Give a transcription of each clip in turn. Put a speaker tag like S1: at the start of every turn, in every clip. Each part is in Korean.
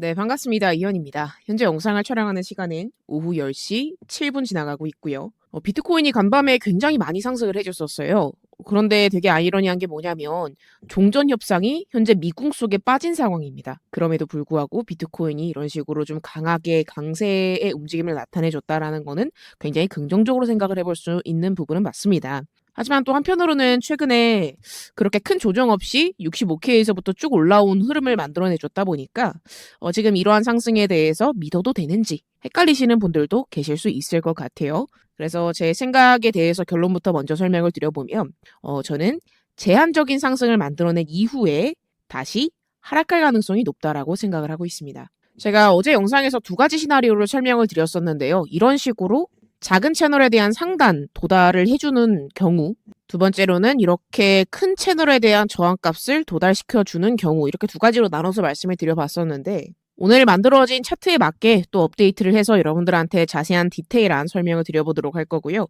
S1: 네, 반갑습니다. 이현입니다. 현재 영상을 촬영하는 시간은 오후 10시 7분 지나가고 있고요. 비트코인이 간밤에 굉장히 많이 상승을 해줬었어요. 그런데 되게 아이러니한 게 뭐냐면 종전 협상이 현재 미궁 속에 빠진 상황입니다. 그럼에도 불구하고 비트코인이 이런 식으로 좀 강하게 강세의 움직임을 나타내줬다라는 거는 굉장히 긍정적으로 생각을 해볼 수 있는 부분은 맞습니다. 하지만 또 한편으로는 최근에 그렇게 큰 조정 없이 65K에서부터 쭉 올라온 흐름을 만들어내 줬다 보니까 지금 이러한 상승에 대해서 믿어도 되는지 헷갈리시는 분들도 계실 수 있을 것 같아요. 그래서 제 생각에 대해서 결론부터 먼저 설명을 드려보면 저는 제한적인 상승을 만들어낸 이후에 다시 하락할 가능성이 높다라고 생각을 하고 있습니다. 제가 어제 영상에서 두 가지 시나리오를 설명을 드렸었는데요. 이런 식으로 작은 채널에 대한 상단, 도달을 해주는 경우, 두 번째로는 이렇게 큰 채널에 대한 저항값을 도달시켜주는 경우, 이렇게 두 가지로 나눠서 말씀을 드려봤었는데, 오늘 만들어진 차트에 맞게 또 업데이트를 해서 여러분들한테 자세한 디테일한 설명을 드려보도록 할 거고요.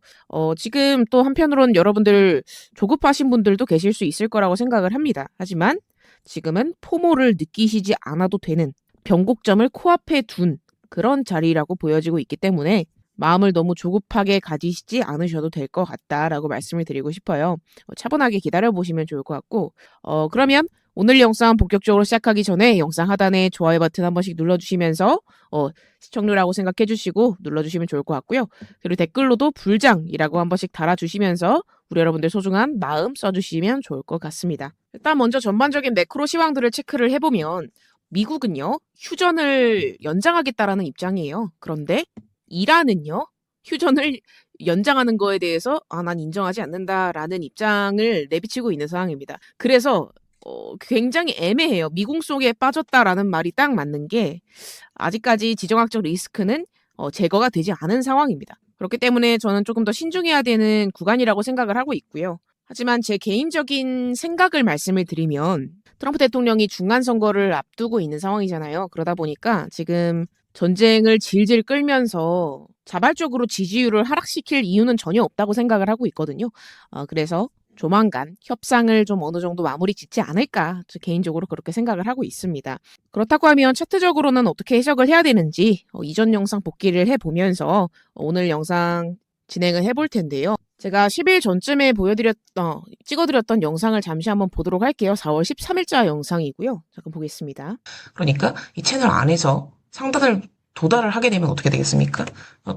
S1: 지금 또 한편으로는 여러분들 조급하신 분들도 계실 수 있을 거라고 생각을 합니다. 하지만 지금은 포모를 느끼시지 않아도 되는 변곡점을 코앞에 둔 그런 자리라고 보여지고 있기 때문에 마음을 너무 조급하게 가지시지 않으셔도 될 것 같다라고 말씀을 드리고 싶어요. 차분하게 기다려보시면 좋을 것 같고, 그러면 오늘 영상 본격적으로 시작하기 전에 영상 하단에 좋아요 버튼 한 번씩 눌러주시면서 시청료라고 생각해 주시고 눌러주시면 좋을 것 같고요. 그리고 댓글로도 불장이라고 한 번씩 달아주시면서 우리 여러분들 소중한 마음 써주시면 좋을 것 같습니다. 일단 먼저 전반적인 매크로 시황들을 체크를 해보면 미국은요, 휴전을 연장하겠다라는 입장이에요. 그런데 이란은요, 휴전을 연장하는 거에 대해서 난 인정하지 않는다라는 입장을 내비치고 있는 상황입니다. 그래서 굉장히 애매해요. 미궁 속에 빠졌다라는 말이 딱 맞는 게 아직까지 지정학적 리스크는 제거가 되지 않은 상황입니다. 그렇기 때문에 저는 조금 더 신중해야 되는 구간이라고 생각을 하고 있고요. 하지만 제 개인적인 생각을 말씀을 드리면 트럼프 대통령이 중간 선거를 앞두고 있는 상황이잖아요. 그러다 보니까 지금 전쟁을 질질 끌면서 자발적으로 지지율을 하락시킬 이유는 전혀 없다고 생각을 하고 있거든요. 그래서 조만간 협상을 좀 어느 정도 마무리 짓지 않을까 개인적으로 그렇게 생각을 하고 있습니다. 그렇다고 하면 차트적으로는 어떻게 해석을 해야 되는지 이전 영상 복기를 해보면서 오늘 영상 진행을 해볼 텐데요. 제가 10일 전쯤에 찍어드렸던 영상을 잠시 한번 보도록 할게요. 4월 13일자 영상이고요. 잠깐 보겠습니다.
S2: 그러니까 이 채널 안에서 상단을 도달을 하게 되면 어떻게 되겠습니까?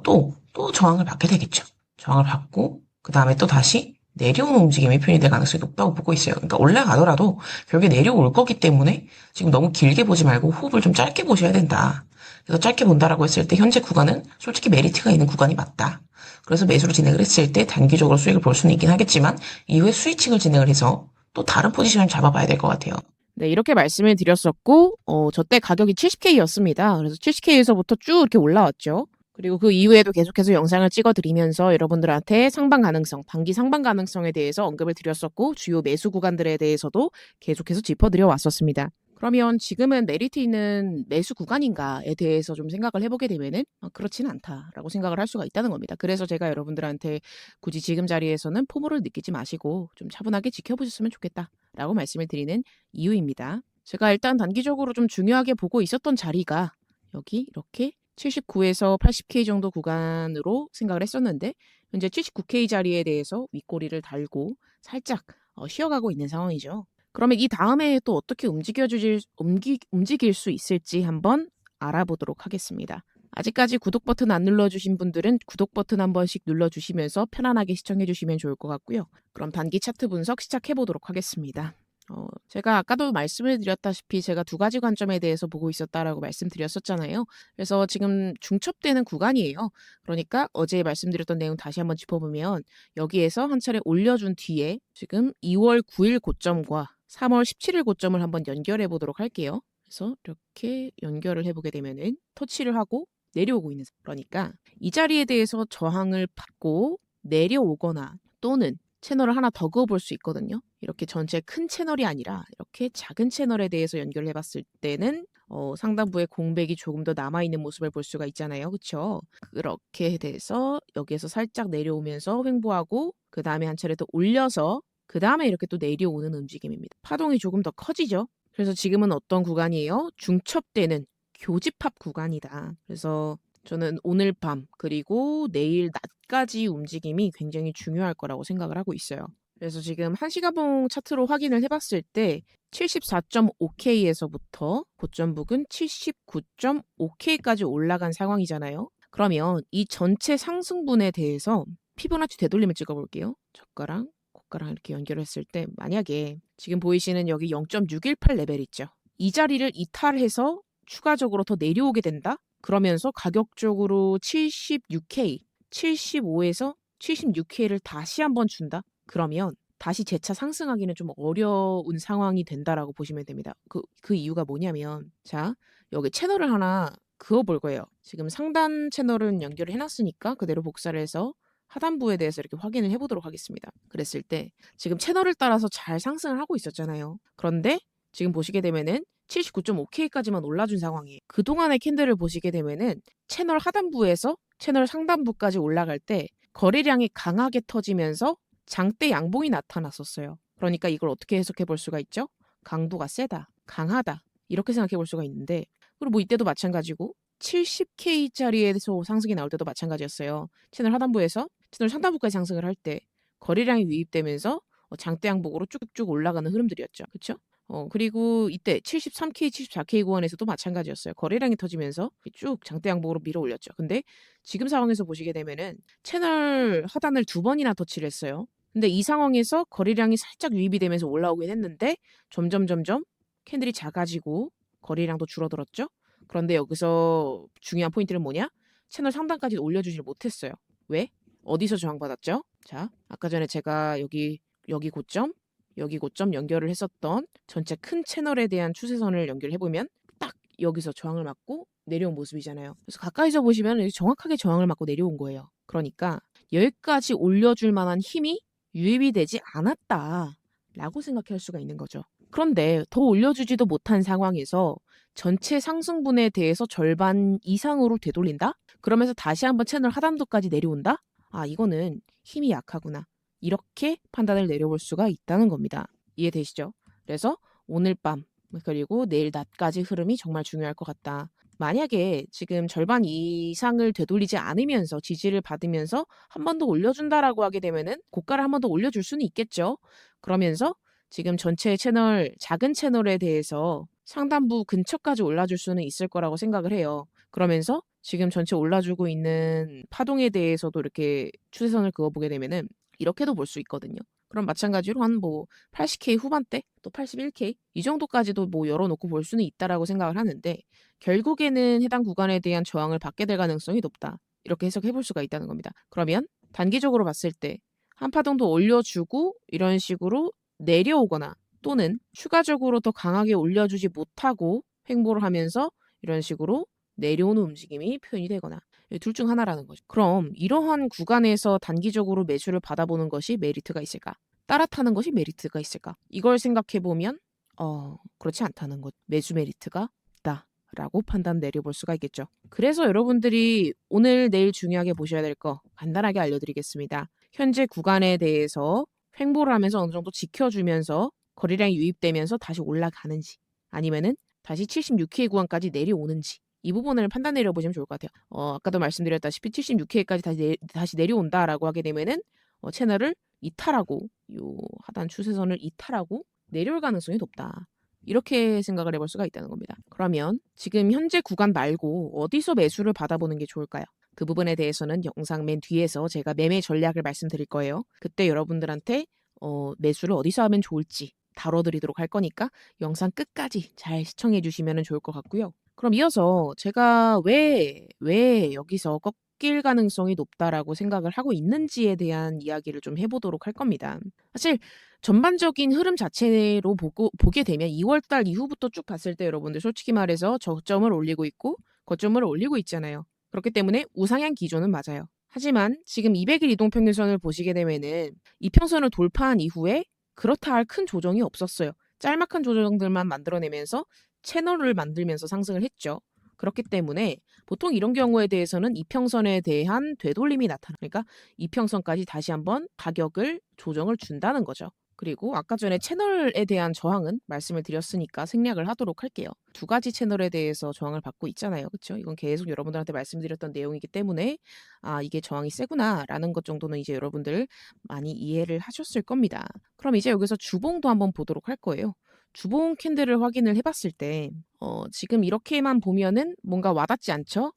S2: 또 저항을 받게 되겠죠. 저항을 받고 그 다음에 또 다시 내려오는 움직임이 표현될 가능성이 높다고 보고 있어요. 그러니까 올라가더라도 결국에 내려올 거기 때문에 지금 너무 길게 보지 말고 호흡을 좀 짧게 보셔야 된다. 그래서 짧게 본다라고 했을 때 현재 구간은 솔직히 메리트가 있는 구간이 맞다. 그래서 매수를 진행을 했을 때 단기적으로 수익을 볼 수는 있긴 하겠지만 이후에 스위칭을 진행을 해서 또 다른 포지션을 잡아봐야 될 것 같아요.
S1: 네, 이렇게 말씀을 드렸었고, 저때 가격이 70K였습니다. 그래서 70K에서부터 쭉 이렇게 올라왔죠. 그리고 그 이후에도 계속해서 영상을 찍어드리면서 여러분들한테 상방 가능성, 단기 상방 가능성에 대해서 언급을 드렸었고, 주요 매수 구간들에 대해서도 계속해서 짚어드려 왔었습니다. 그러면 지금은 메리트 있는 매수 구간인가에 대해서 좀 생각을 해보게 되면은 그렇지는 않다라고 생각을 할 수가 있다는 겁니다. 그래서 제가 여러분들한테 굳이 지금 자리에서는 포모를 느끼지 마시고 좀 차분하게 지켜보셨으면 좋겠다라고 말씀을 드리는 이유입니다. 제가 일단 단기적으로 좀 중요하게 보고 있었던 자리가 여기 이렇게 79에서 80K 정도 구간으로 생각을 했었는데 현재 79K 자리에 대해서 윗꼬리를 달고 살짝 쉬어가고 있는 상황이죠. 그러면 이 다음에 또 어떻게 움직일 수 있을지 한번 알아보도록 하겠습니다. 아직까지 구독 버튼 안 눌러주신 분들은 구독 버튼 한 번씩 눌러주시면서 편안하게 시청해주시면 좋을 것 같고요. 그럼 단기 차트 분석 시작해보도록 하겠습니다. 제가 아까도 말씀을 드렸다시피 제가 두 가지 관점에 대해서 보고 있었다라고 말씀드렸었잖아요. 그래서 지금 중첩되는 구간이에요. 그러니까 어제 말씀드렸던 내용 다시 한번 짚어보면 여기에서 한 차례 올려준 뒤에 지금 2월 9일 고점과 3월 17일 고점을 한번 연결해 보도록 할게요. 그래서 이렇게 연결을 해보게 되면은 터치를 하고 내려오고 있는 그러니까 이 자리에 대해서 저항을 받고 내려오거나 또는 채널을 하나 더 그어볼 수 있거든요. 이렇게 전체 큰 채널이 아니라 이렇게 작은 채널에 대해서 연결을 해봤을 때는 상단부에 공백이 조금 더 남아있는 모습을 볼 수가 있잖아요. 그렇죠? 그렇게 돼서 여기에서 살짝 내려오면서 횡보하고 그 다음에 한 차례 더 올려서 그 다음에 이렇게 또 내려오는 움직임입니다. 파동이 조금 더 커지죠. 그래서 지금은 어떤 구간이에요? 중첩되는 교집합 구간이다. 그래서 저는 오늘 밤 그리고 내일 낮까지 움직임이 굉장히 중요할 거라고 생각을 하고 있어요. 그래서 지금 1시간봉 차트로 확인을 해봤을 때 74.5K에서부터 고점 부근 79.5K까지 올라간 상황이잖아요. 그러면 이 전체 상승분에 대해서 피보나치 되돌림을 찍어볼게요. 저가랑 고가랑 이렇게 연결했을 때 만약에 지금 보이시는 여기 0.618 레벨 있죠. 이 자리를 이탈해서 추가적으로 더 내려오게 된다? 그러면서 가격적으로 76K, 75에서 76K를 다시 한번 준다? 그러면 다시 재차 상승하기는 좀 어려운 상황이 된다라고 보시면 됩니다. 그 이유가 뭐냐면, 자, 여기 채널을 하나 그어볼 거예요. 지금 상단 채널은 연결을 해놨으니까 그대로 복사를 해서 하단부에 대해서 이렇게 확인을 해보도록 하겠습니다. 그랬을 때 지금 채널을 따라서 잘 상승을 하고 있었잖아요. 그런데 지금 보시게 되면은 79.5K까지만 올라준 상황이에요. 그동안의 캔들을 보시게 되면은 채널 하단부에서 채널 상단부까지 올라갈 때 거래량이 강하게 터지면서 장대 양봉이 나타났었어요. 그러니까 이걸 어떻게 해석해 볼 수가 있죠? 강도가 세다, 강하다 이렇게 생각해 볼 수가 있는데 그리고 뭐 이때도 마찬가지고 70K짜리에서 상승이 나올 때도 마찬가지였어요. 채널 하단부에서 채널 상단부까지 상승을 할 때 거래량이 유입되면서 장대 양봉으로 쭉쭉 올라가는 흐름들이었죠. 그렇죠? 그리고 이때 73K, 74K 구간에서도 마찬가지였어요. 거래량이 터지면서 쭉 장대 양봉으로 밀어 올렸죠. 근데 지금 상황에서 보시게 되면은 채널 하단을 2번이나 터치를 했어요. 근데 이 상황에서 거래량이 살짝 유입이 되면서 올라오긴 했는데 점점 캔들이 작아지고 거래량도 줄어들었죠. 그런데 여기서 중요한 포인트는 뭐냐? 채널 상단까지 올려주질 못했어요. 왜? 어디서 저항받았죠? 자, 아까 전에 제가 여기 고점, 여기 고점 연결을 했었던 전체 큰 채널에 대한 추세선을 연결해보면 딱 여기서 저항을 맞고 내려온 모습이잖아요. 그래서 가까이서 보시면 여기 정확하게 저항을 맞고 내려온 거예요. 그러니까 여기까지 올려줄 만한 힘이 유입이 되지 않았다라고 생각할 수가 있는 거죠. 그런데 더 올려주지도 못한 상황에서 전체 상승분에 대해서 절반 이상으로 되돌린다? 그러면서 다시 한번 채널 하단부까지 내려온다? 아, 이거는 힘이 약하구나. 이렇게 판단을 내려볼 수가 있다는 겁니다. 이해되시죠? 그래서 오늘 밤 그리고 내일 낮까지 흐름이 정말 중요할 것 같다. 만약에 지금 절반 이상을 되돌리지 않으면서 지지를 받으면서 한 번 더 올려준다라고 하게 되면은 고가를 한 번 더 올려줄 수는 있겠죠. 그러면서 지금 전체 채널, 작은 채널에 대해서 상단부 근처까지 올라줄 수는 있을 거라고 생각을 해요. 그러면서 지금 전체 올라주고 있는 파동에 대해서도 이렇게 추세선을 그어보게 되면은 이렇게도 볼 수 있거든요. 그럼 마찬가지로 한 뭐 80K 후반대 또 81K 이 정도까지도 뭐 열어놓고 볼 수는 있다라고 생각을 하는데 결국에는 해당 구간에 대한 저항을 받게 될 가능성이 높다. 이렇게 해석해 볼 수가 있다는 겁니다. 그러면 단기적으로 봤을 때 한 파동 더 올려주고 이런 식으로 내려오거나 또는 추가적으로 더 강하게 올려주지 못하고 횡보를 하면서 이런 식으로 내려오는 움직임이 표현이 되거나 둘 중 하나라는 거죠. 그럼 이러한 구간에서 단기적으로 매수를 받아보는 것이 메리트가 있을까? 따라타는 것이 메리트가 있을까? 이걸 생각해 보면 그렇지 않다는 것. 매수 메리트가 없다라고 판단 내려볼 수가 있겠죠. 그래서 여러분들이 오늘 내일 중요하게 보셔야 될 거 간단하게 알려드리겠습니다. 현재 구간에 대해서 횡보를 하면서 어느 정도 지켜주면서 거래량이 유입되면서 다시 올라가는지 아니면은 다시 76K 구간까지 내려오는지 이 부분을 판단 내려보시면 좋을 것 같아요. 아까도 말씀드렸다시피 76K까지 다시 내려온다라고 하게 되면은 채널을 이탈하고 요 하단 추세선을 이탈하고 내려올 가능성이 높다. 이렇게 생각을 해볼 수가 있다는 겁니다. 그러면 지금 현재 구간 말고 어디서 매수를 받아보는 게 좋을까요? 그 부분에 대해서는 영상 맨 뒤에서 제가 매매 전략을 말씀드릴 거예요. 그때 여러분들한테 매수를 어디서 하면 좋을지 다뤄드리도록 할 거니까 영상 끝까지 잘 시청해 주시면 좋을 것 같고요. 그럼 이어서 제가 왜 여기서 꺾일 가능성이 높다라고 생각을 하고 있는지에 대한 이야기를 좀 해보도록 할 겁니다. 사실 전반적인 흐름 자체로 보게 되면 2월달 이후부터 쭉 봤을 때 여러분들 솔직히 말해서 저점을 올리고 있고 고점을 올리고 있잖아요. 그렇기 때문에 우상향 기조는 맞아요. 하지만 지금 200일 이동평균선을 보시게 되면은 이평선을 돌파한 이후에 그렇다 할 큰 조정이 없었어요. 짤막한 조정들만 만들어내면서 채널을 만들면서 상승을 했죠. 그렇기 때문에 보통 이런 경우에 대해서는 이평선에 대한 되돌림이 나타나니까 이평선까지 다시 한번 가격을 조정을 준다는 거죠. 그리고 아까 전에 채널에 대한 저항은 말씀을 드렸으니까 생략을 하도록 할게요. 두 가지 채널에 대해서 저항을 받고 있잖아요. 그쵸? 이건 계속 여러분들한테 말씀드렸던 내용이기 때문에 아, 이게 저항이 세구나라는 것 정도는 이제 여러분들 많이 이해를 하셨을 겁니다. 그럼 이제 여기서 주봉도 한번 보도록 할 거예요. 주봉 캔들을 확인을 해봤을 때 지금 이렇게만 보면은 뭔가 와닿지 않죠?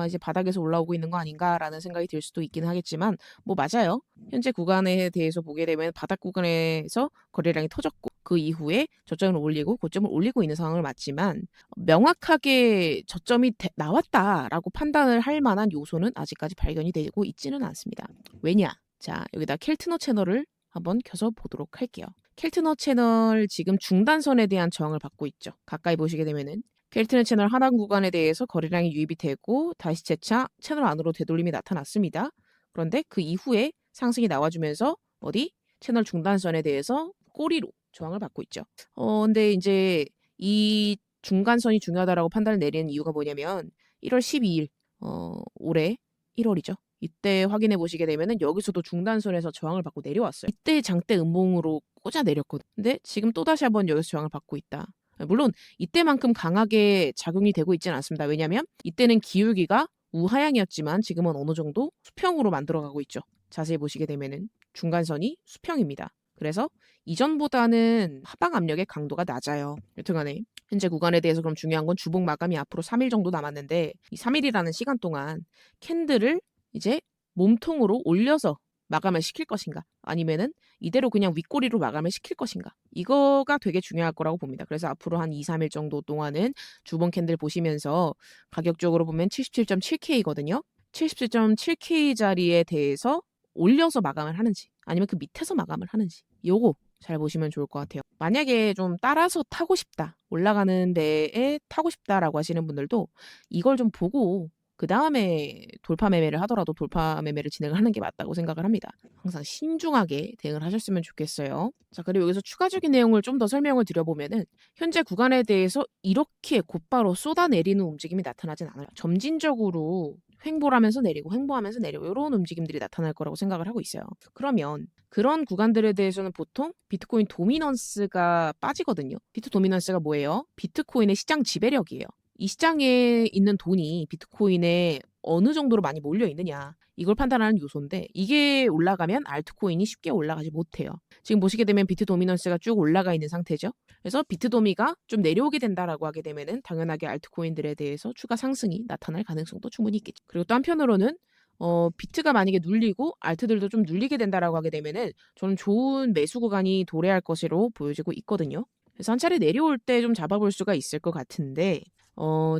S1: 이제 바닥에서 올라오고 있는 거 아닌가라는 생각이 들 수도 있긴 하겠지만 뭐 맞아요. 현재 구간에 대해서 보게 되면 바닥 구간에서 거래량이 터졌고 그 이후에 저점을 올리고 고점을 올리고 있는 상황을 맞지만 명확하게 저점이 나왔다라고 판단을 할 만한 요소는 아직까지 발견이 되고 있지는 않습니다. 왜냐? 자, 여기다 켈트너 채널을 한번 켜서 보도록 할게요. 켈트너 채널 지금 중단선에 대한 저항을 받고 있죠. 가까이 보시게 되면은 켈트너 채널 하단 구간에 대해서 거래량이 유입이 되고 다시 재차 채널 안으로 되돌림이 나타났습니다. 그런데 그 이후에 상승이 나와주면서 어디 채널 중단선에 대해서 꼬리로 저항을 받고 있죠. 근데 이제 이 중간선이 중요하다라고 판단을 내리는 이유가 뭐냐면 1월 12일 올해 1월이죠. 이때 확인해 보시게 되면은 여기서도 중단선에서 저항을 받고 내려왔어요. 이때 장대 음봉으로 꽂아 내렸거든. 근데 지금 또다시 한번 여기서 저항을 받고 있다. 물론 이때만큼 강하게 작용이 되고 있지는 않습니다. 왜냐하면 이때는 기울기가 우하향이었지만 지금은 어느 정도 수평으로 만들어가고 있죠. 자세히 보시게 되면은 중간선이 수평입니다. 그래서 이전보다는 하방 압력의 강도가 낮아요. 여튼간에 현재 구간에 대해서 그럼 중요한 건 주봉 마감이 앞으로 3일 정도 남았는데 이 3일이라는 시간 동안 캔들을 이제 몸통으로 올려서 마감을 시킬 것인가 아니면은 이대로 그냥 윗꼬리로 마감을 시킬 것인가 이거가 되게 중요할 거라고 봅니다. 그래서 앞으로 한 2, 3일 정도 동안은 주봉 캔들 보시면서 가격적으로 보면 77.7K거든요. 77.7K 자리에 대해서 올려서 마감을 하는지 아니면 그 밑에서 마감을 하는지 요거 잘 보시면 좋을 것 같아요. 만약에 좀 따라서 타고 싶다, 올라가는 배에 타고 싶다라고 하시는 분들도 이걸 좀 보고 그 다음에 돌파 매매를 하더라도 돌파 매매를 진행을 하는 게 맞다고 생각을 합니다. 항상 신중하게 대응을 하셨으면 좋겠어요. 자, 그리고 여기서 추가적인 내용을 좀 더 설명을 드려보면은 현재 구간에 대해서 이렇게 곧바로 쏟아내리는 움직임이 나타나진 않아요. 점진적으로 횡보를 하면서 내리고 횡보하면서 내리고 이런 움직임들이 나타날 거라고 생각을 하고 있어요. 그러면 그런 구간들에 대해서는 보통 비트코인 도미넌스가 빠지거든요. 비트 도미넌스가 뭐예요? 비트코인의 시장 지배력이에요. 이 시장에 있는 돈이 비트코인에 어느 정도로 많이 몰려 있느냐 이걸 판단하는 요소인데 이게 올라가면 알트코인이 쉽게 올라가지 못해요. 지금 보시게 되면 비트 도미넌스가 쭉 올라가 있는 상태죠. 그래서 비트 도미가 좀 내려오게 된다라고 하게 되면은 당연하게 알트코인들에 대해서 추가 상승이 나타날 가능성도 충분히 있겠죠. 그리고 또 한편으로는 비트가 만약에 눌리고 알트들도 좀 눌리게 된다라고 하게 되면은 저는 좋은 매수 구간이 도래할 것으로 보여지고 있거든요. 그래서 한 차례 내려올 때 좀 잡아볼 수가 있을 것 같은데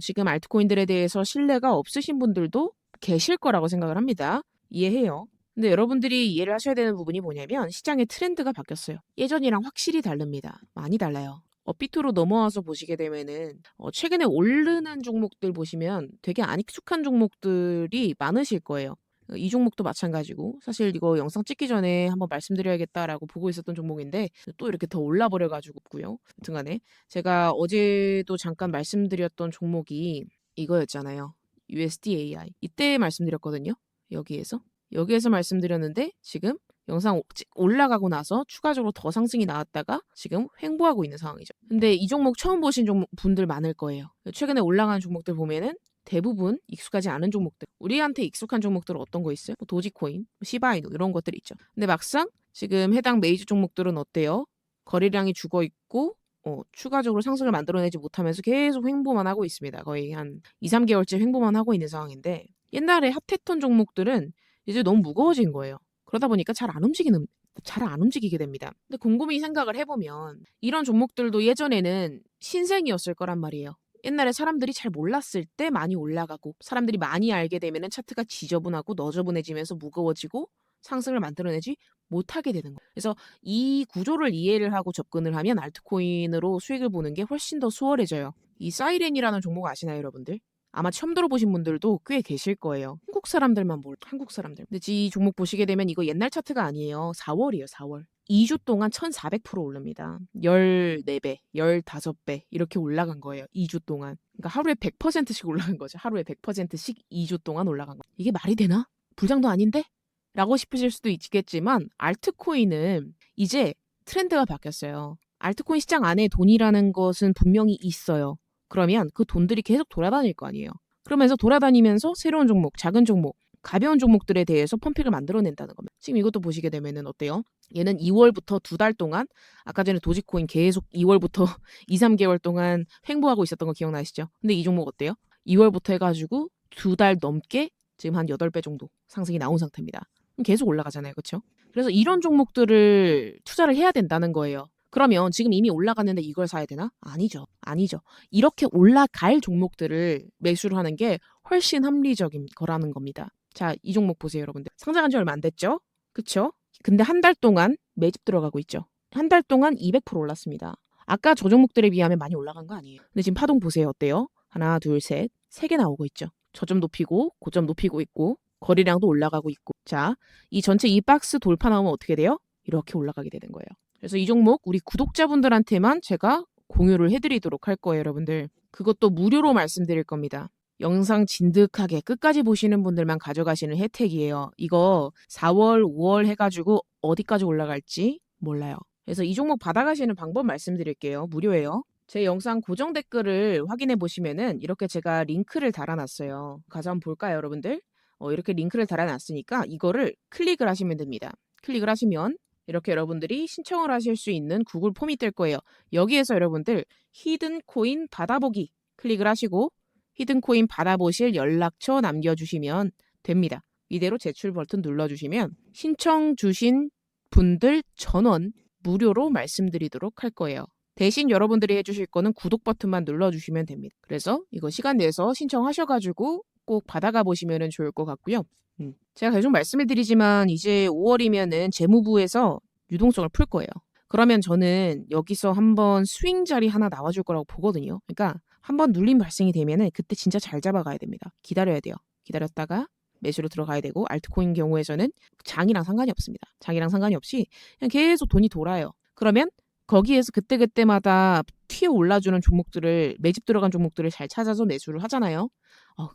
S1: 지금 알트코인들에 대해서 신뢰가 없으신 분들도 계실 거라고 생각을 합니다. 이해해요. 근데 여러분들이 이해를 하셔야 되는 부분이 뭐냐면 시장의 트렌드가 바뀌었어요. 예전이랑 확실히 다릅니다. 많이 달라요. 업비트로 넘어와서 보시게 되면은 최근에 오르는 종목들 보시면 되게 안 익숙한 종목들이 많으실 거예요. 이 종목도 마찬가지고 사실 이거 영상 찍기 전에 한번 말씀드려야겠다라고 보고 있었던 종목인데 또 이렇게 더 올라버려가지고 없고요. 여튼간에 제가 어제도 잠깐 말씀드렸던 종목이 이거였잖아요. USDAI 이때 말씀드렸거든요. 여기에서 말씀드렸는데 지금 영상 올라가고 나서 추가적으로 더 상승이 나왔다가 지금 횡보하고 있는 상황이죠. 근데 이 종목 처음 보신 분들 많을 거예요. 최근에 올라가는 종목들 보면은 대부분 익숙하지 않은 종목들. 우리한테 익숙한 종목들은 어떤 거 있어요? 도지코인, 시바이누 이런 것들이 있죠. 근데 막상 지금 해당 메이저 종목들은 어때요? 거래량이 죽어 있고 추가적으로 상승을 만들어내지 못하면서 계속 횡보만 하고 있습니다. 거의 한 2, 3개월째 횡보만 하고 있는 상황인데 옛날에 핫했던 종목들은 이제 너무 무거워진 거예요. 그러다 보니까 잘 안 움직이게 됩니다. 근데 곰곰이 생각을 해보면 이런 종목들도 예전에는 신생이었을 거란 말이에요. 옛날에 사람들이 잘 몰랐을 때 많이 올라가고 사람들이 많이 알게 되면은 차트가 지저분하고 너저분해지면서 무거워지고 상승을 만들어내지 못하게 되는 거예요. 그래서 이 구조를 이해를 하고 접근을 하면 알트코인으로 수익을 보는 게 훨씬 더 수월해져요. 이 사이렌이라는 종목 아시나요, 여러분들? 아마 처음 들어보신 분들도 꽤 계실 거예요. 한국 사람들만 몰라. 한국 사람들. 근데 이 종목 보시게 되면 이거 옛날 차트가 아니에요. 4월이에요, 4월. 2주 동안 1400% 오릅니다. 14배, 15배 이렇게 올라간 거예요. 2주 동안. 그러니까 하루에 100%씩 올라간 거죠. 하루에 100%씩 2주 동안 올라간 거. 이게 말이 되나? 불장도 아닌데? 라고 싶으실 수도 있겠지만 알트코인은 이제 트렌드가 바뀌었어요. 알트코인 시장 안에 돈이라는 것은 분명히 있어요. 그러면 그 돈들이 계속 돌아다닐 거 아니에요. 그러면서 돌아다니면서 새로운 종목, 작은 종목, 가벼운 종목들에 대해서 펌픽을 만들어낸다는 겁니다. 지금 이것도 보시게 되면은 어때요? 얘는 2월부터 2달 동안 아까 전에 도지코인 계속 2월부터 2, 3개월 동안 횡보하고 있었던 거 기억나시죠? 근데 이 종목 어때요? 2월부터 해가지고 2달 넘게 지금 한 8배 정도 상승이 나온 상태입니다. 그럼 계속 올라가잖아요. 그렇죠? 그래서 이런 종목들을 투자를 해야 된다는 거예요. 그러면 지금 이미 올라갔는데 이걸 사야 되나? 아니죠. 아니죠. 이렇게 올라갈 종목들을 매수를 하는 게 훨씬 합리적인 거라는 겁니다. 자, 이 종목 보세요, 여러분들. 상장한 지 얼마 안 됐죠? 그쵸? 근데 한 달 동안 매집 들어가고 있죠. 한 달 동안 200% 올랐습니다. 아까 저 종목들에 비하면 많이 올라간 거 아니에요. 근데 지금 파동 보세요. 어때요? 하나, 둘, 셋. 3개 나오고 있죠. 저점 높이고, 고점 높이고 있고, 거래량도 올라가고 있고. 자, 이 전체 이 박스 돌파 나오면 어떻게 돼요? 이렇게 올라가게 되는 거예요. 그래서 이 종목 우리 구독자분들한테만 제가 공유를 해드리도록 할 거예요, 여러분들. 그것도 무료로 말씀드릴 겁니다. 영상 진득하게 끝까지 보시는 분들만 가져가시는 혜택이에요. 이거 4월, 5월 해가지고 어디까지 올라갈지 몰라요. 그래서 이 종목 받아가시는 방법 말씀드릴게요. 무료예요. 제 영상 고정 댓글을 확인해 보시면은 이렇게 제가 링크를 달아놨어요. 가서 한번 볼까요, 여러분들? 이렇게 링크를 달아놨으니까 이거를 클릭을 하시면 됩니다. 클릭을 하시면 이렇게 여러분들이 신청을 하실 수 있는 구글 폼이 뜰 거예요. 여기에서 여러분들 히든 코인 받아보기 클릭을 하시고 히든 코인 받아보실 연락처 남겨주시면 됩니다. 이대로 제출 버튼 눌러주시면 신청 주신 분들 전원 무료로 말씀드리도록 할 거예요. 대신 여러분들이 해주실 거는 구독 버튼만 눌러주시면 됩니다. 그래서 이거 시간 내서 신청하셔가지고 꼭 받아가 보시면 좋을 것 같고요. 제가 계속 말씀을 드리지만 이제 5월이면은 재무부에서 유동성을 풀 거예요. 그러면 저는 여기서 한번 스윙 자리 하나 나와줄 거라고 보거든요. 그러니까 한번 눌림 발생이 되면은 그때 진짜 잘 잡아가야 됩니다. 기다려야 돼요. 기다렸다가 매수로 들어가야 되고 알트코인 경우에서는 장이랑 상관이 없습니다. 장이랑 상관이 없이 그냥 계속 돈이 돌아요. 그러면 거기에서 그때그때마다 튀어 올라주는 종목들을 매집 들어간 종목들을 잘 찾아서 매수를 하잖아요.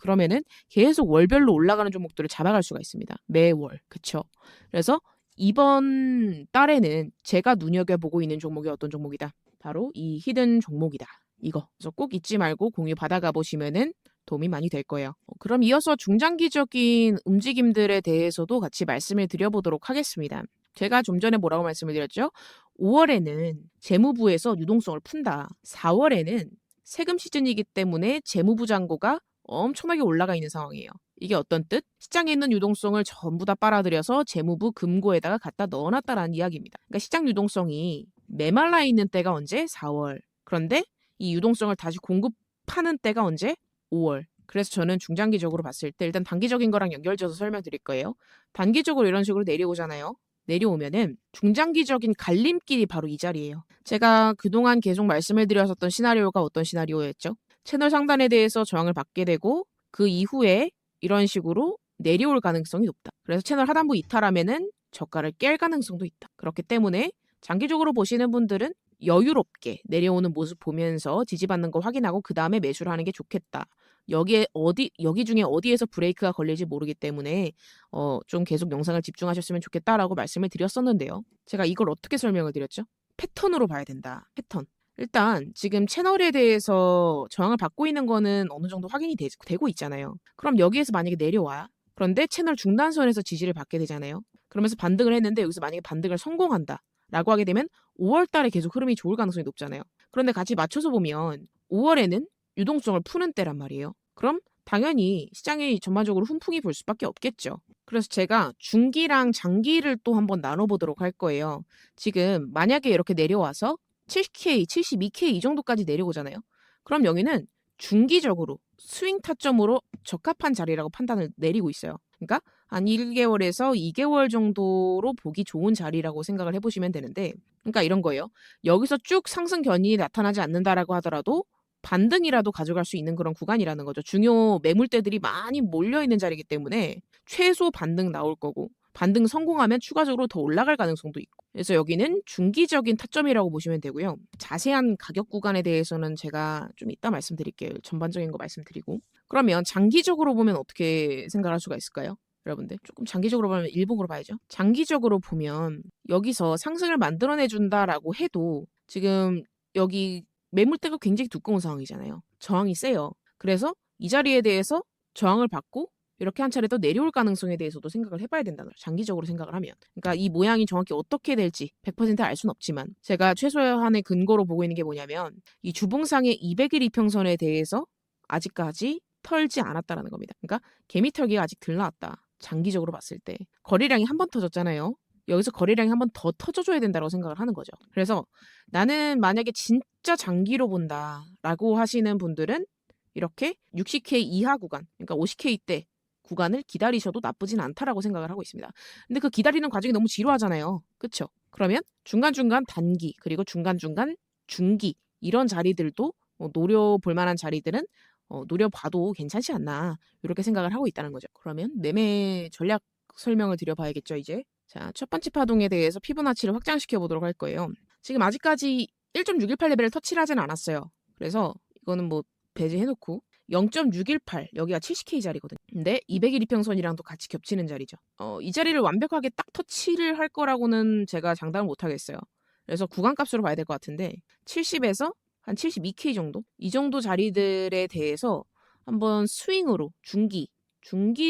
S1: 그러면은 계속 월별로 올라가는 종목들을 잡아갈 수가 있습니다. 매월. 그쵸? 그래서 이번 달에는 제가 눈여겨보고 있는 종목이 어떤 종목이다. 바로 이 히든 종목이다. 이거. 그래서 꼭 잊지 말고 공유 받아가 보시면은 도움이 많이 될 거예요. 그럼 이어서 중장기적인 움직임들에 대해서도 같이 말씀을 드려보도록 하겠습니다. 제가 좀 전에 뭐라고 말씀을 드렸죠? 5월에는 재무부에서 유동성을 푼다. 4월에는 세금 시즌이기 때문에 재무부 잔고가 엄청나게 올라가 있는 상황이에요. 이게 어떤 뜻? 시장에 있는 유동성을 전부 다 빨아들여서 재무부 금고에다가 갖다 넣어놨다라는 이야기입니다. 그러니까 시장 유동성이 메말라 있는 때가 언제? 4월. 그런데 이 유동성을 다시 공급하는 때가 언제? 5월. 그래서 저는 중장기적으로 봤을 때 일단 단기적인 거랑 연결져서 설명드릴 거예요. 단기적으로 이런 식으로 내려오잖아요. 내려오면은 중장기적인 갈림길이 바로 이 자리예요. 제가 그동안 계속 말씀을 드렸었던 시나리오가 어떤 시나리오였죠? 채널 상단에 대해서 저항을 받게 되고 그 이후에 이런 식으로 내려올 가능성이 높다. 그래서 채널 하단부 이탈하면은 저가를 깰 가능성도 있다. 그렇기 때문에 장기적으로 보시는 분들은 여유롭게 내려오는 모습 보면서 지지받는 거 확인하고 그 다음에 매수를 하는 게 좋겠다. 여기 중에 어디에서 브레이크가 걸릴지 모르기 때문에 좀 계속 영상을 집중하셨으면 좋겠다라고 말씀을 드렸었는데요. 제가 이걸 어떻게 설명을 드렸죠? 패턴으로 봐야 된다. 패턴. 일단 지금 채널에 대해서 저항을 받고 있는 거는 어느 정도 확인이 되고 있잖아요. 그럼 여기에서 만약에 내려와. 그런데 채널 중단선에서 지지를 받게 되잖아요. 그러면서 반등을 했는데 여기서 만약에 반등을 성공한다. 라고 하게 되면 5월 달에 계속 흐름이 좋을 가능성이 높잖아요. 그런데 같이 맞춰서 보면 5월에는 유동성을 푸는 때란 말이에요. 그럼 당연히 시장이 전반적으로 훈풍이 불 수밖에 없겠죠. 그래서 제가 중기랑 장기를 또 한번 나눠보도록 할 거예요. 지금 만약에 이렇게 내려와서 70K, 72K 이 정도까지 내려오잖아요. 그럼 여기는 중기적으로 스윙 타점으로 적합한 자리라고 판단을 내리고 있어요. 그러니까 한 1개월에서 2개월 정도로 보기 좋은 자리라고 생각을 해보시면 되는데, 그러니까 이런 거예요. 여기서 쭉 상승 견인이 나타나지 않는다라고 하더라도 반등이라도 가져갈 수 있는 그런 구간이라는 거죠. 중요 매물대들이 많이 몰려있는 자리이기 때문에 최소 반등 나올 거고 반등 성공하면 추가적으로 더 올라갈 가능성도 있고. 그래서 여기는 중기적인 타점이라고 보시면 되고요. 자세한 가격 구간에 대해서는 제가 좀 이따 말씀드릴게요. 전반적인 거 말씀드리고. 그러면 장기적으로 보면 어떻게 생각할 수가 있을까요? 여러분들 조금 장기적으로 보면 일봉으로 봐야죠. 장기적으로 보면 여기서 상승을 만들어내 준다라고 해도 지금 여기 매물대가 굉장히 두꺼운 상황이잖아요. 저항이 세요. 그래서 이 자리에 대해서 저항을 받고 이렇게 한 차례 더 내려올 가능성에 대해서도 생각을 해봐야 된다는 거죠. 장기적으로 생각을 하면. 그러니까 이 모양이 정확히 어떻게 될지 100%알 수는 없지만 제가 최소한의 근거로 보고 있는 게 뭐냐면 이 주봉상의 200일 이평선에 대해서 아직까지 털지 않았다라는 겁니다. 그러니까 개미 털기가 아직 덜 나왔다. 장기적으로 봤을 때. 거래량이 한 번 터졌잖아요. 여기서 거래량이 한 번 더 터져줘야 된다고 생각을 하는 거죠. 그래서 나는 만약에 진짜 장기로 본다라고 하시는 분들은 이렇게 60K 이하 구간, 그러니까 50K대 구간을 기다리셔도 나쁘진 않다라고 생각을 하고 있습니다. 근데 그 기다리는 과정이 너무 지루하잖아요. 그쵸? 그러면 중간중간 단기, 그리고 중간중간 중기, 이런 자리들도 노려볼 만한 자리들은 노려봐도 괜찮지 않나, 이렇게 생각을 하고 있다는 거죠. 그러면 매매 전략 설명을 드려봐야겠죠, 이제. 자, 첫 번째 파동에 대해서 피보나치를 확장시켜 보도록 할 거예요. 지금 아직까지 1.618 레벨을 터치를 하진 않았어요. 그래서 이거는 뭐 배제해놓고 0.618 여기가 70K 자리거든요. 근데 200일 이평선이랑도 같이 겹치는 자리죠. 이 자리를 완벽하게 딱 터치를 할 거라고는 제가 장담을 못 하겠어요. 그래서 구간값으로 봐야 될 것 같은데 70에서 한 72K 정도? 이 정도 자리들에 대해서 한번 스윙으로 중기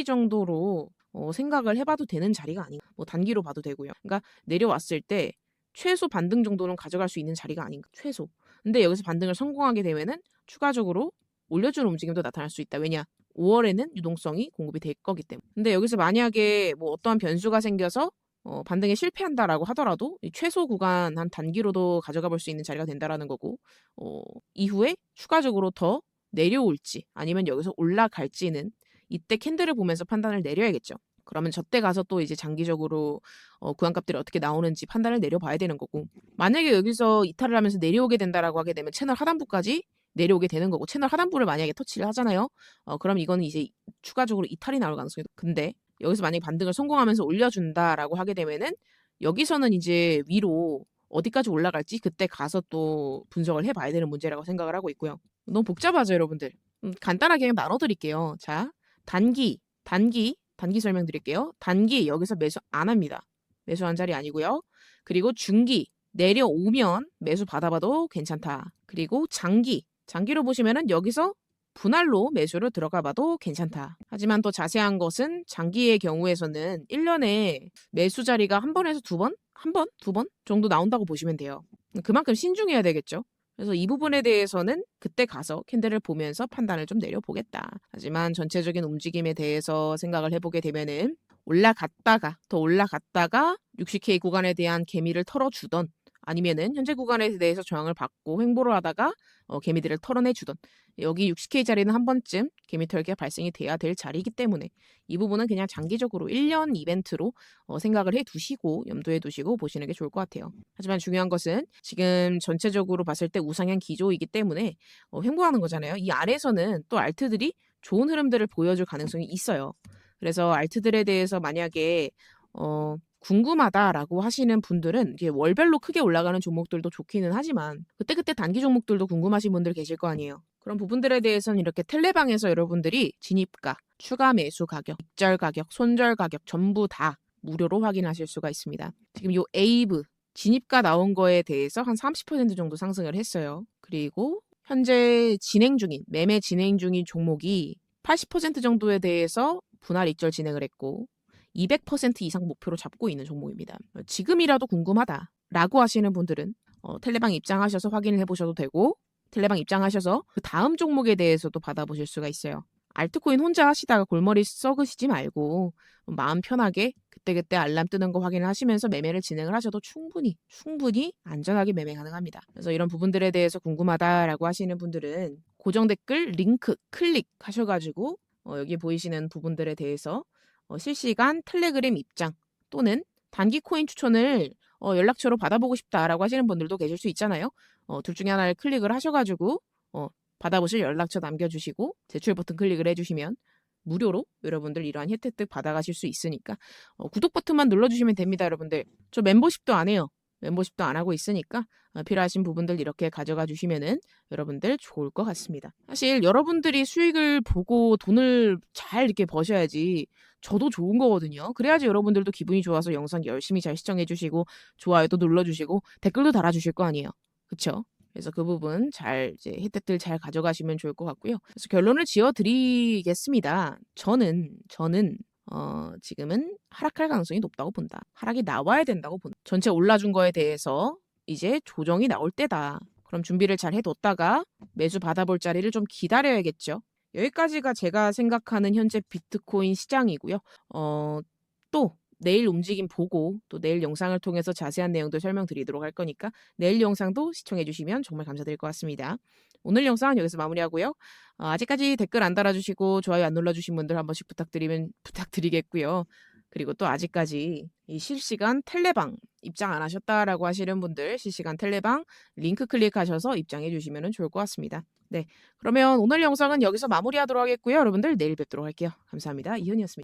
S1: 정도로 생각을 해봐도 되는 자리가 아닌가. 뭐 단기로 봐도 되고요. 그러니까 내려왔을 때 최소 반등 정도는 가져갈 수 있는 자리가 아닌가. 최소. 근데 여기서 반등을 성공하게 되면은 추가적으로 올려주는 움직임도 나타날 수 있다. 왜냐? 5월에는 유동성이 공급이 될 거기 때문에. 근데 여기서 만약에 뭐 어떠한 변수가 생겨서 반등에 실패한다라고 하더라도 이 최소 구간 한 단기로도 가져가 볼 수 있는 자리가 된다라는 거고, 이후에 추가적으로 더 내려올지 아니면 여기서 올라갈지는 이때 캔들을 보면서 판단을 내려야겠죠. 그러면 저때 가서 또 이제 장기적으로 구간값들이 어떻게 나오는지 판단을 내려봐야 되는 거고, 만약에 여기서 이탈을 하면서 내려오게 된다라고 하게 되면 채널 하단부까지 내려오게 되는 거고, 채널 하단부를 만약에 터치를 하잖아요. 그럼 이거는 이제 추가적으로 이탈이 나올 가능성이. 근데 여기서 만약에 반등을 성공하면서 올려준다라고 하게 되면은 여기서는 이제 위로 어디까지 올라갈지 그때 가서 또 분석을 해봐야 되는 문제라고 생각을 하고 있고요. 너무 복잡하죠, 여러분들. 간단하게 그냥 나눠드릴게요. 자, 단기 설명드릴게요. 단기 여기서 매수 안 합니다. 매수한 자리 아니고요. 그리고 중기 내려오면 매수 받아봐도 괜찮다. 그리고 장기로 보시면은 여기서 분할로 매수를 들어가 봐도 괜찮다. 하지만 또 자세한 것은 장기의 경우에서는 1년에 매수 자리가 한 번에서 두 번? 한 번? 두 번? 정도 나온다고 보시면 돼요. 그만큼 신중해야 되겠죠. 그래서 이 부분에 대해서는 그때 가서 캔들을 보면서 판단을 좀 내려보겠다. 하지만 전체적인 움직임에 대해서 생각을 해보게 되면은 더 올라갔다가 60K 구간에 대한 개미를 털어주던, 아니면은 현재 구간에 대해서 저항을 받고 횡보를 하다가 개미들을 털어내주던, 여기 60K 자리는 한 번쯤 개미 털기가 발생이 돼야 될 자리이기 때문에 이 부분은 그냥 장기적으로 1년 이벤트로 생각을 해두시고 염두에 두시고 보시는 게 좋을 것 같아요. 하지만 중요한 것은 지금 전체적으로 봤을 때 우상향 기조이기 때문에 횡보하는 거잖아요. 이 아래서는 또 알트들이 좋은 흐름들을 보여줄 가능성이 있어요. 그래서 알트들에 대해서 만약에 궁금하다라고 하시는 분들은 이게 월별로 크게 올라가는 종목들도 좋기는 하지만 그때그때 단기 종목들도 궁금하신 분들 계실 거 아니에요. 그런 부분들에 대해서는 이렇게 텔레방에서 여러분들이 진입가, 추가 매수 가격, 입절 가격, 손절 가격 전부 다 무료로 확인하실 수가 있습니다. 지금 요 에이브 진입가 나온 거에 대해서 한 30% 정도 상승을 했어요. 그리고 현재 매매 진행 중인 종목이 80% 정도에 대해서 분할 입절 진행을 했고 200% 이상 목표로 잡고 있는 종목입니다. 지금이라도 궁금하다라고 하시는 분들은 텔레방 입장하셔서 확인을 해보셔도 되고, 텔레방 입장하셔서 그 다음 종목에 대해서도 받아보실 수가 있어요. 알트코인 혼자 하시다가 골머리 썩으시지 말고 마음 편하게 그때그때 알람 뜨는 거 확인을 하시면서 매매를 진행을 하셔도 충분히 안전하게 매매 가능합니다. 그래서 이런 부분들에 대해서 궁금하다라고 하시는 분들은 고정 댓글 링크 클릭하셔가지고 여기 보이시는 부분들에 대해서 실시간 텔레그램 입장 또는 단기 코인 추천을 연락처로 받아보고 싶다라고 하시는 분들도 계실 수 있잖아요. 둘 중에 하나를 클릭을 하셔가지고 받아보실 연락처 남겨주시고 제출 버튼 클릭을 해주시면 무료로 여러분들 이러한 혜택들 받아가실 수 있으니까 구독 버튼만 눌러주시면 됩니다, 여러분들. 저 멤버십도 안 해요. 멤버십도 안 하고 있으니까 필요하신 부분들 이렇게 가져가 주시면은 여러분들 좋을 것 같습니다. 사실 여러분들이 수익을 보고 돈을 잘 이렇게 버셔야지 저도 좋은 거거든요. 그래야지 여러분들도 기분이 좋아서 영상 열심히 잘 시청해 주시고 좋아요도 눌러 주시고 댓글도 달아 주실 거 아니에요. 그쵸? 그래서 그 부분 잘 이제 혜택들 잘 가져가시면 좋을 것 같고요. 그래서 결론을 지어 드리겠습니다. 저는 지금은 하락할 가능성이 높다고 본다. 하락이 나와야 된다고 본다. 전체 올라준 거에 대해서 이제 조정이 나올 때다. 그럼 준비를 잘 해뒀다가 매수 받아볼 자리를 좀 기다려야겠죠. 여기까지가 제가 생각하는 현재 비트코인 시장이고요. 또 내일 움직임 보고 또 내일 영상을 통해서 자세한 내용도 설명드리도록 할 거니까 내일 영상도 시청해 주시면 정말 감사드릴 것 같습니다. 오늘 영상은 여기서 마무리하고요. 아직까지 댓글 안 달아주시고 좋아요 안 눌러주신 분들 한 번씩 부탁드리겠고요. 그리고 또 아직까지 이 실시간 텔레방 입장 안 하셨다라고 하시는 분들 실시간 텔레방 링크 클릭하셔서 입장해 주시면 좋을 것 같습니다. 네, 그러면 오늘 영상은 여기서 마무리하도록 하겠고요. 여러분들 내일 뵙도록 할게요. 감사합니다. 이현이었습니다.